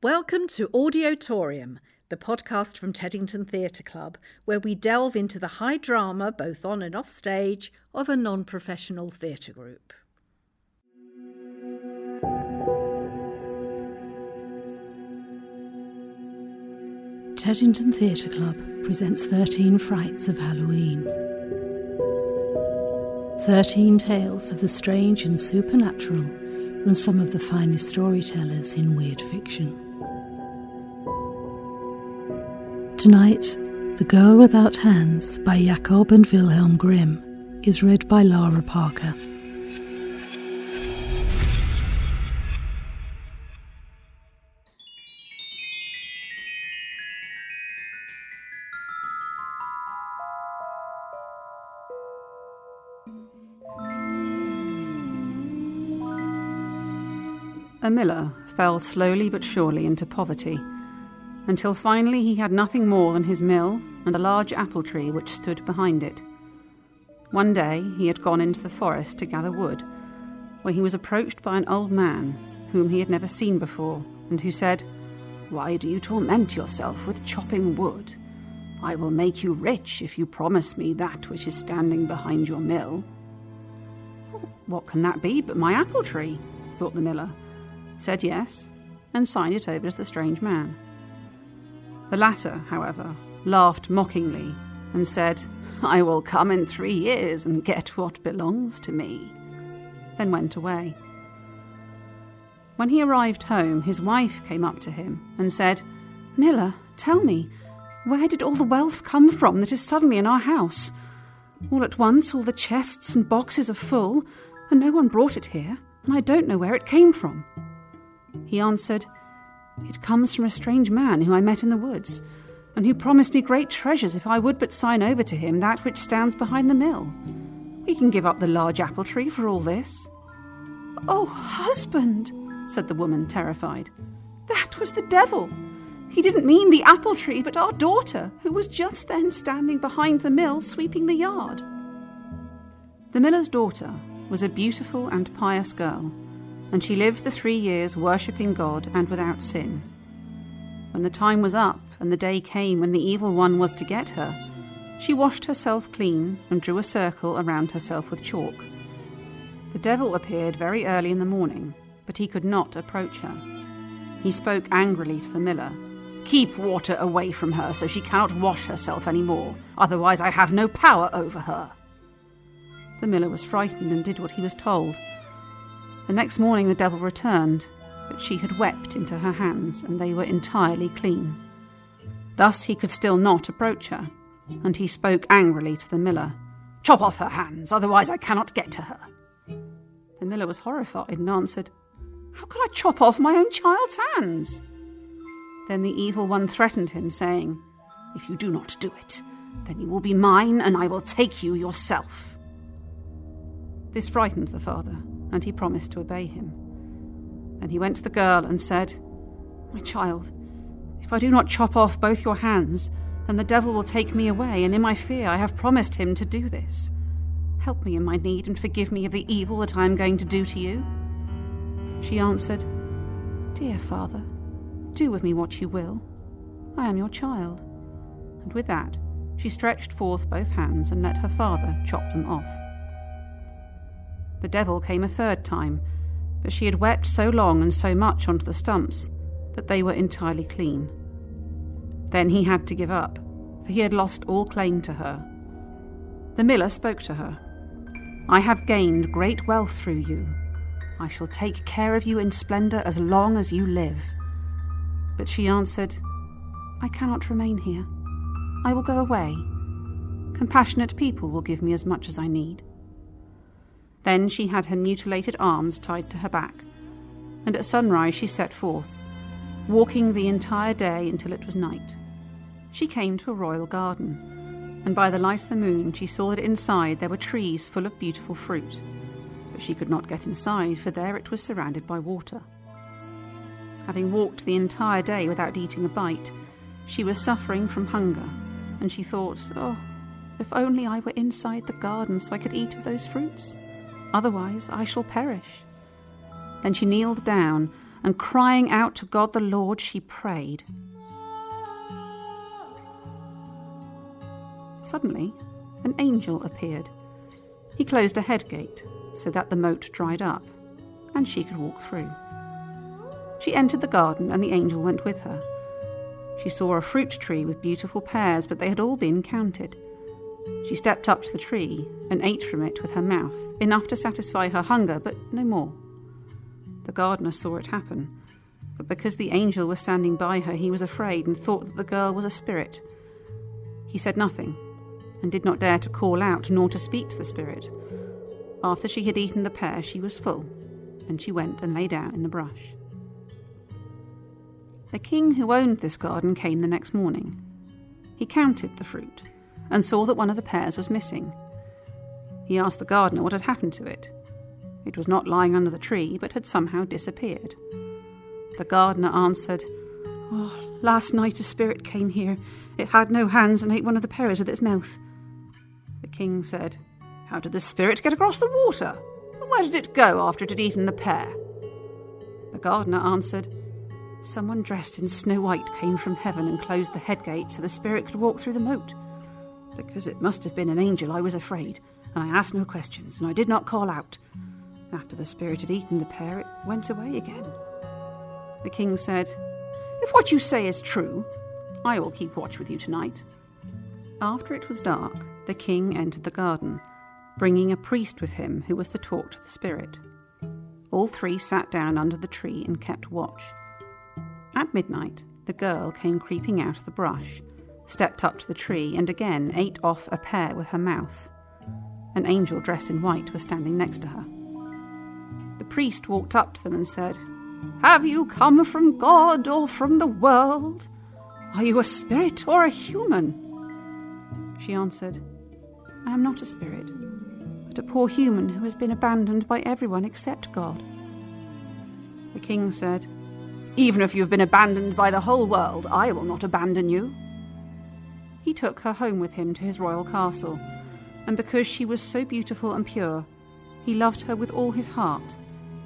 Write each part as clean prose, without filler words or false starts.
Welcome to Audiotorium, the podcast from Teddington Theatre Club, where we delve into the high drama, both on and off stage, of a non-professional theatre group. Teddington Theatre Club presents 13 Frights of Hallowe'en. 13 tales of the strange and supernatural from some of the finest storytellers in weird fiction. Tonight, The Girl Without Hands by Jakob and Wilhelm Grimm is read by Lara Parker. A miller fell slowly but surely into poverty, until finally he had nothing more than his mill and a large apple tree which stood behind it. One day he had gone into the forest to gather wood, where he was approached by an old man whom he had never seen before, and who said, "Why do you torment yourself with chopping wood? I will make you rich if you promise me that which is standing behind your mill." "What can that be but my apple tree?" thought the miller, said yes, and signed it over to the strange man. The latter, however, laughed mockingly and said, "I will come in 3 years and get what belongs to me," then went away. When he arrived home, his wife came up to him and said, "Miller, tell me, where did all the wealth come from that is suddenly in our house? All at once all the chests and boxes are full, and no one brought it here, and I don't know where it came from." He answered, "It comes from a strange man who I met in the woods, and who promised me great treasures if I would but sign over to him that which stands behind the mill. We can give up the large apple tree for all this." "Oh, husband," said the woman, terrified, "that was the devil. He didn't mean the apple tree, but our daughter, who was just then standing behind the mill sweeping the yard." The miller's daughter was a beautiful and pious girl, and she lived the 3 years worshipping God and without sin. When the time was up and the day came when the evil one was to get her, she washed herself clean and drew a circle around herself with chalk. The devil appeared very early in the morning, but he could not approach her. He spoke angrily to the miller, "Keep water away from her so she cannot wash herself any more, otherwise I have no power over her." The miller was frightened and did what he was told. The next morning the devil returned, but she had wept into her hands, and they were entirely clean. Thus he could still not approach her, and he spoke angrily to the miller, "Chop off her hands, otherwise I cannot get to her." The miller was horrified and answered, "How could I chop off my own child's hands?" Then the evil one threatened him, saying, "If you do not do it, then you will be mine, and I will take you yourself." This frightened the father, and he promised to obey him. Then he went to the girl and said, "My child, if I do not chop off both your hands, then the devil will take me away, and in my fear I have promised him to do this. Help me in my need and forgive me of the evil that I am going to do to you." She answered, "Dear father, do with me what you will. I am your child." And with that, she stretched forth both hands and let her father chop them off. The devil came a third time, but she had wept so long and so much onto the stumps that they were entirely clean. Then he had to give up, for he had lost all claim to her. The miller spoke to her, "I have gained great wealth through you. I shall take care of you in splendour as long as you live." But she answered, "I cannot remain here. I will go away. Compassionate people will give me as much as I need." Then she had her mutilated arms tied to her back, and at sunrise she set forth, walking the entire day until it was night. She came to a royal garden, and by the light of the moon she saw that inside there were trees full of beautiful fruit, but she could not get inside, for there it was surrounded by water. Having walked the entire day without eating a bite, she was suffering from hunger, and she thought, "Oh, if only I were inside the garden so I could eat of those fruits. Otherwise I shall perish." Then she kneeled down and crying out to God the Lord, she prayed. Suddenly, an angel appeared. He closed a head gate so that the moat dried up, and she could walk through. She entered the garden, and the angel went with her. She saw a fruit tree with beautiful pears, but they had all been counted. She stepped up to the tree and ate from it with her mouth, enough to satisfy her hunger, but no more. The gardener saw it happen, but because the angel was standing by her, he was afraid and thought that the girl was a spirit. He said nothing, and did not dare to call out nor to speak to the spirit. After she had eaten the pear, she was full, and she went and lay down in the brush. The king who owned this garden came the next morning. He counted the fruit and saw that one of the pears was missing. He asked the gardener what had happened to it. It was not lying under the tree, but had somehow disappeared. The gardener answered, "Last night a spirit came here. It had no hands and ate one of the pears with its mouth." The king said, "How did the spirit get across the water? And where did it go after it had eaten the pear?" The gardener answered, "Someone dressed in snow white came from heaven and closed the head gate so the spirit could walk through the moat. Because it must have been an angel, I was afraid, and I asked no questions, and I did not call out. After the spirit had eaten the pear, it went away again." The king said, "If what you say is true, I will keep watch with you tonight." After it was dark, the king entered the garden, bringing a priest with him who was to talk to the spirit. All three sat down under the tree and kept watch. At midnight, the girl came creeping out of the brush, stepped up to the tree, and again ate off a pear with her mouth. An angel dressed in white was standing next to her. The priest walked up to them and said, "Have you come from God or from the world? Are you a spirit or a human?" She answered, "I am not a spirit, but a poor human who has been abandoned by everyone except God." The king said, "Even if you have been abandoned by the whole world, I will not abandon you." He took her home with him to his royal castle, and because she was so beautiful and pure, he loved her with all his heart,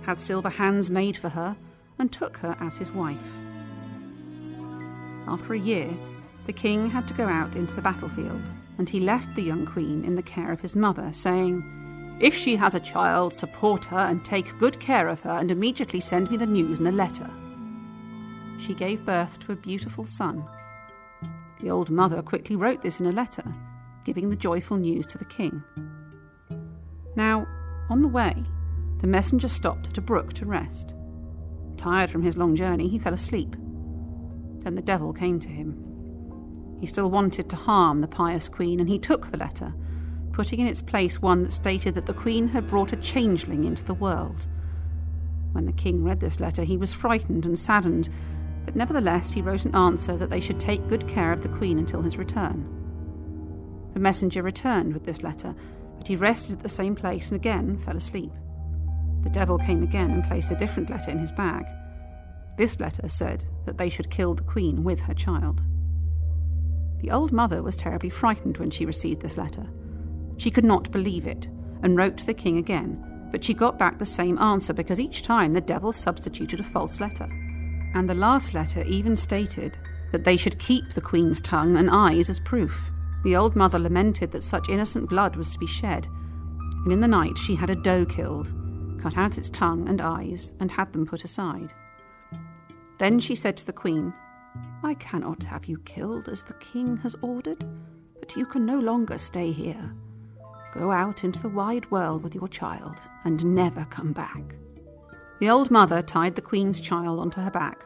had silver hands made for her, and took her as his wife. After a year, the king had to go out into the battlefield, and he left the young queen in the care of his mother, saying, "If she has a child, support her and take good care of her, and immediately send me the news in a letter." She gave birth to a beautiful son. The old mother quickly wrote this in a letter, giving the joyful news to the king. Now, on the way, the messenger stopped at a brook to rest. Tired from his long journey, he fell asleep. Then the devil came to him. He still wanted to harm the pious queen, and he took the letter, putting in its place one that stated that the queen had brought a changeling into the world. When the king read this letter, he was frightened and saddened, but nevertheless he wrote an answer that they should take good care of the queen until his return. The messenger returned with this letter, but he rested at the same place and again fell asleep. The devil came again and placed a different letter in his bag. This letter said that they should kill the queen with her child. The old mother was terribly frightened when she received this letter. She could not believe it, and wrote to the king again, but she got back the same answer because each time the devil substituted a false letter. And the last letter even stated that they should keep the queen's tongue and eyes as proof. The old mother lamented that such innocent blood was to be shed, and in the night she had a doe killed, cut out its tongue and eyes, and had them put aside. Then she said to the queen, "I cannot have you killed as the king has ordered, but you can no longer stay here. Go out into the wide world with your child and never come back." The old mother tied the queen's child onto her back,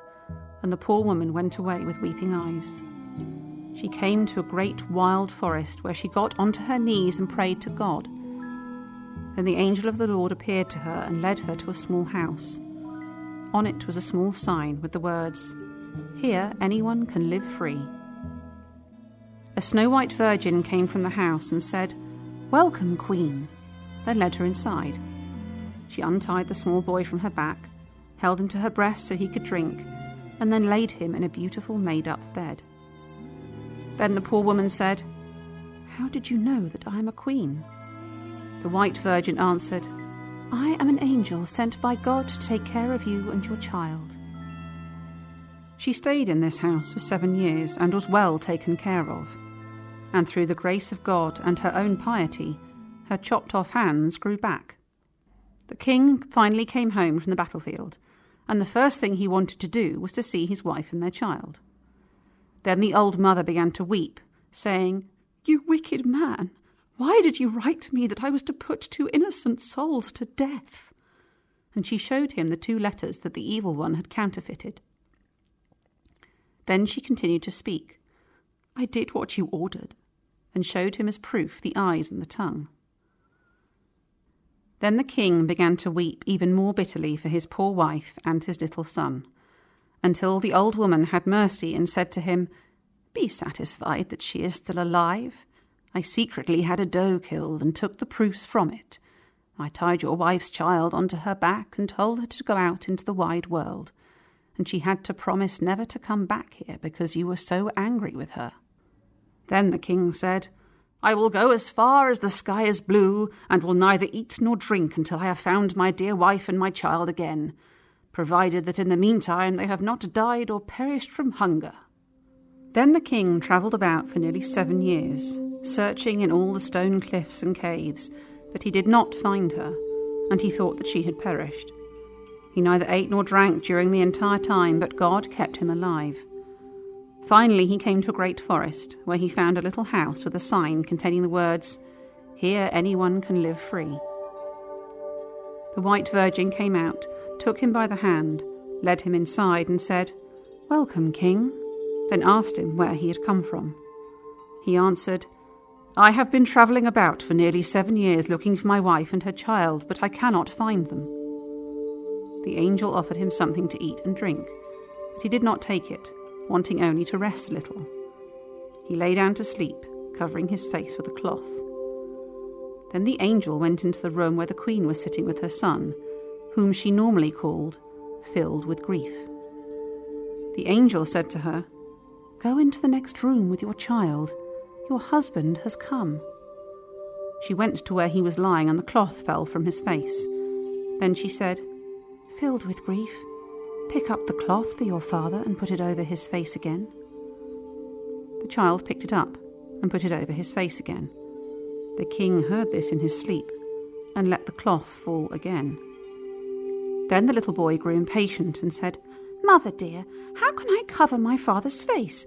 and the poor woman went away with weeping eyes. She came to a great wild forest where she got onto her knees and prayed to God. Then the angel of the Lord appeared to her and led her to a small house. On it was a small sign with the words, "Here anyone can live free." A snow-white virgin came from the house and said, "Welcome, Queen," then led her inside. She untied the small boy from her back, held him to her breast so he could drink, and then laid him in a beautiful made-up bed. Then the poor woman said, "How did you know that I am a queen?" The white virgin answered, "I am an angel sent by God to take care of you and your child." She stayed in this house for 7 years and was well taken care of. And through the grace of God and her own piety, her chopped-off hands grew back. The king finally came home from the battlefield, and the first thing he wanted to do was to see his wife and their child. Then the old mother began to weep, saying, "You wicked man, why did you write to me that I was to put 2 innocent souls to death?" And she showed him the 2 letters that the evil one had counterfeited. Then she continued to speak. "I did what you ordered," and showed him as proof the eyes and the tongue. Then the king began to weep even more bitterly for his poor wife and his little son, until the old woman had mercy and said to him, "Be satisfied that she is still alive. I secretly had a doe killed and took the proofs from it. I tied your wife's child onto her back and told her to go out into the wide world, and she had to promise never to come back here because you were so angry with her." Then the king said, "I will go as far as the sky is blue, and will neither eat nor drink until I have found my dear wife and my child again, provided that in the meantime they have not died or perished from hunger." Then the king travelled about for nearly 7 years, searching in all the stone cliffs and caves, but he did not find her, and he thought that she had perished. He neither ate nor drank during the entire time, but God kept him alive. Finally he came to a great forest, where he found a little house with a sign containing the words, "Here anyone can live free." The White Virgin came out, took him by the hand, led him inside and said, "Welcome, King," then asked him where he had come from. He answered, "I have been travelling about for nearly 7 years looking for my wife and her child, but I cannot find them." The angel offered him something to eat and drink, but he did not take it, wanting only to rest a little. He lay down to sleep, covering his face with a cloth. Then the angel went into the room where the queen was sitting with her son, whom she normally called filled with grief. The angel said to her, "Go into the next room with your child. Your husband has come." She went to where he was lying, and the cloth fell from his face. Then she said, "Filled with grief, pick up the cloth for your father and put it over his face again." The child picked it up and put it over his face again. The king heard this in his sleep and let the cloth fall again. Then the little boy grew impatient and said, "Mother dear, how can I cover my father's face?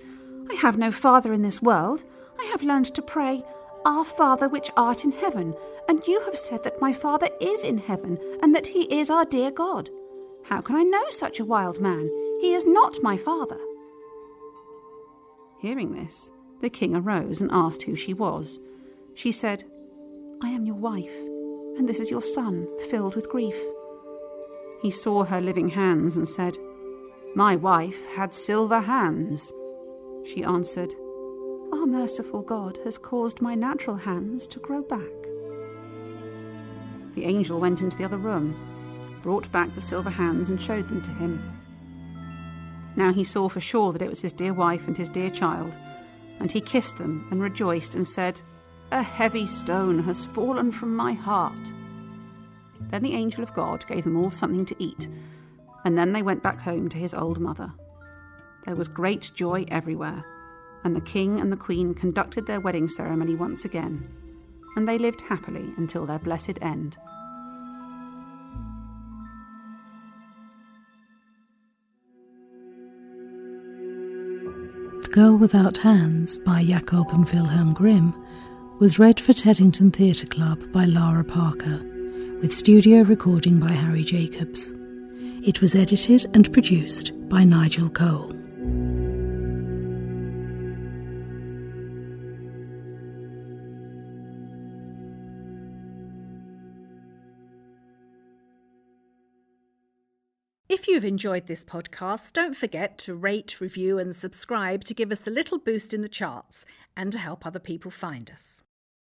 I have no father in this world. I have learned to pray, 'Our Father which art in heaven,' and you have said that my father is in heaven and that he is our dear God. How can I know such a wild man? He is not my father." Hearing this, the king arose and asked who she was. She said, "I am your wife, and this is your son, filled with grief." He saw her living hands and said, "My wife had silver hands." She answered, "Our merciful God has caused my natural hands to grow back." The angel went into the other room, brought back the silver hands and showed them to him. Now he saw for sure that it was his dear wife and his dear child, and he kissed them and rejoiced and said, "A heavy stone has fallen from my heart." Then the angel of God gave them all something to eat, and then they went back home to his old mother. There was great joy everywhere, and the king and the queen conducted their wedding ceremony once again, and they lived happily until their blessed end. The Girl Without Hands by Jakob and Wilhelm Grimm was read for Teddington Theatre Club by Lara Parker, with studio recording by Harry Jacobs. It was edited and produced by Nigel Cole. If you've enjoyed this podcast, don't forget to rate, review and subscribe to give us a little boost in the charts and to help other people find us.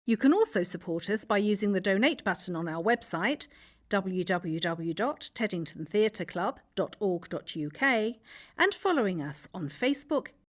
You can also support us by using the donate button on our website, www.teddingtontheatreclub.org.uk, and following us on Facebook,